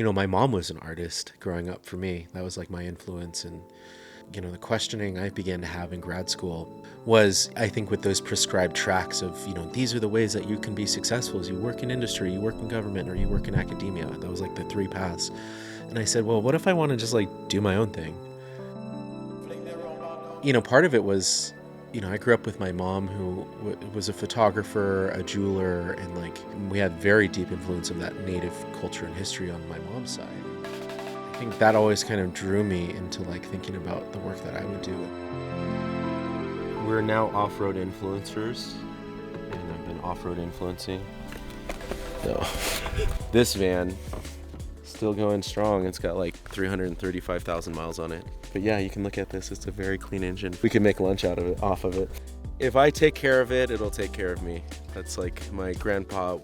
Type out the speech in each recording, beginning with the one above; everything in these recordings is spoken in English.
My mom was an artist growing up for me. That was like my influence. And, the questioning I began to have in grad school was, I think, with those prescribed tracks of, these are the ways that you can be successful as you work in industry, you work in government, or you work in academia. That was like the three paths. And I said, well, what if I want to just like do my own thing? Part of it was, I grew up with my mom who was a photographer, a jeweler, and like we had very deep influence of that native culture and history on my mom's side. I think that always kind of drew me into like thinking about the work that I would do. We're now off-road influencers, and I've been off-road influencing. So this van, still going strong. It's got like 335,000 miles on it. But yeah, you can look at this. It's a very clean engine. We can make lunch off of it. If I take care of it, it'll take care of me. That's like my grandpa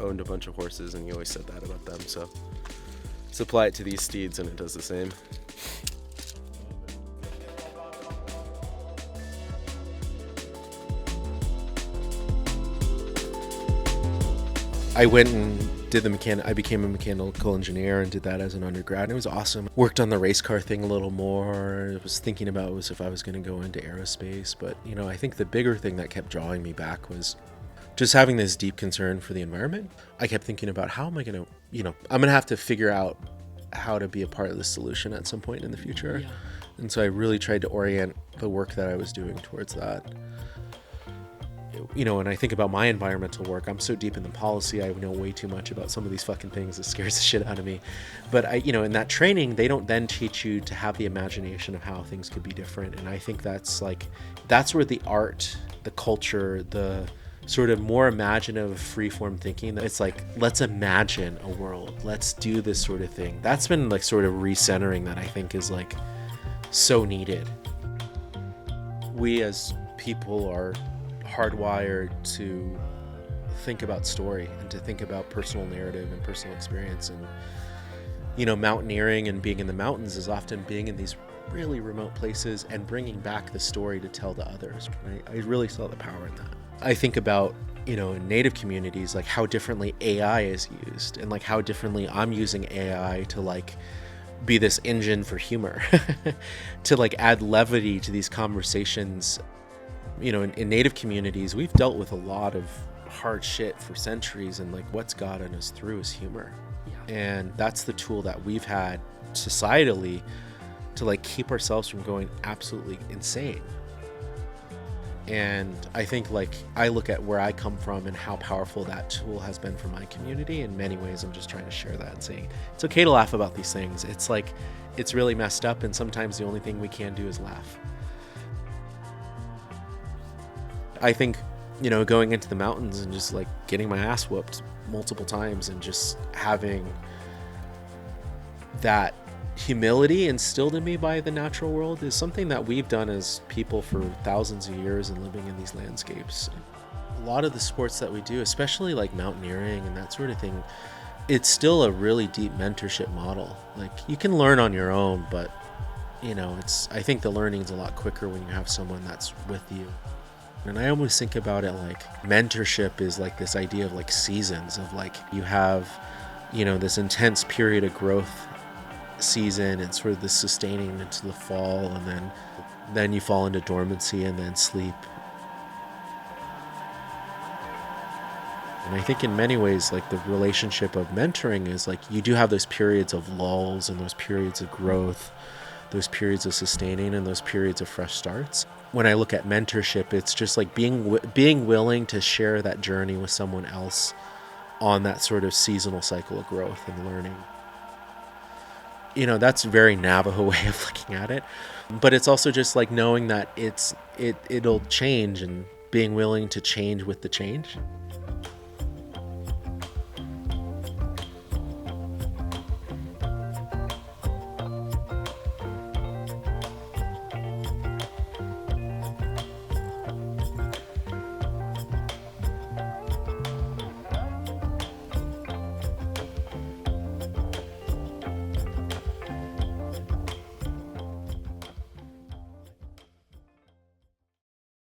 owned a bunch of horses, and he always said that about them. So supply it to these steeds, and it does the same. I went and did I became a mechanical engineer and did that as an undergrad, and it was awesome. Worked on the race car thing a little more. I was thinking about if I was going to go into aerospace, but I think the bigger thing that kept drawing me back was just having this deep concern for the environment. I kept thinking about how am I going to, I'm going to have to figure out how to be a part of the solution at some point in the future. Yeah. And so I really tried to orient the work that I was doing towards that. When I think about my environmental work, I'm so deep in the policy, I know way too much about some of these fucking things. It scares the shit out of me. But in that training, they don't then teach you to have the imagination of how things could be different. And I think that's where the art, the culture, the sort of more imaginative, freeform thinking, it's like, let's imagine a world. Let's do this sort of thing. That's been like sort of recentering that I think is like so needed. We as people are hardwired to think about story and to think about personal narrative and personal experience. And mountaineering and being in the mountains is often being in these really remote places and bringing back the story to tell to others. Right? I really saw the power in that. I think about in native communities, like how differently AI is used, and like how differently I'm using AI to like be this engine for humor to like add levity to these conversations. In native communities, we've dealt with a lot of hard shit for centuries, and like what's gotten us through is humor. Yeah. And that's the tool that we've had societally to like keep ourselves from going absolutely insane. And I think like I look at where I come from and how powerful that tool has been for my community. In many ways, I'm just trying to share that and saying it's okay to laugh about these things. It's like it's really messed up, and sometimes the only thing we can do is laugh. I think, going into the mountains and just like getting my ass whooped multiple times and just having that humility instilled in me by the natural world is something that we've done as people for thousands of years and living in these landscapes. A lot of the sports that we do, especially like mountaineering and that sort of thing, it's still a really deep mentorship model. Like you can learn on your own, but I think the learning's a lot quicker when you have someone that's with you. And I almost think about it like mentorship is like this idea of like seasons of like you have, this intense period of growth season and sort of this sustaining into the fall, and then you fall into dormancy and then sleep. And I think in many ways, like the relationship of mentoring is like you do have those periods of lulls and those periods of growth, those periods of sustaining and those periods of fresh starts. When I look at mentorship, it's just like being willing to share that journey with someone else on that sort of seasonal cycle of growth and learning. That's a very Navajo way of looking at it. But it's also just like knowing that it'll change and being willing to change with the change.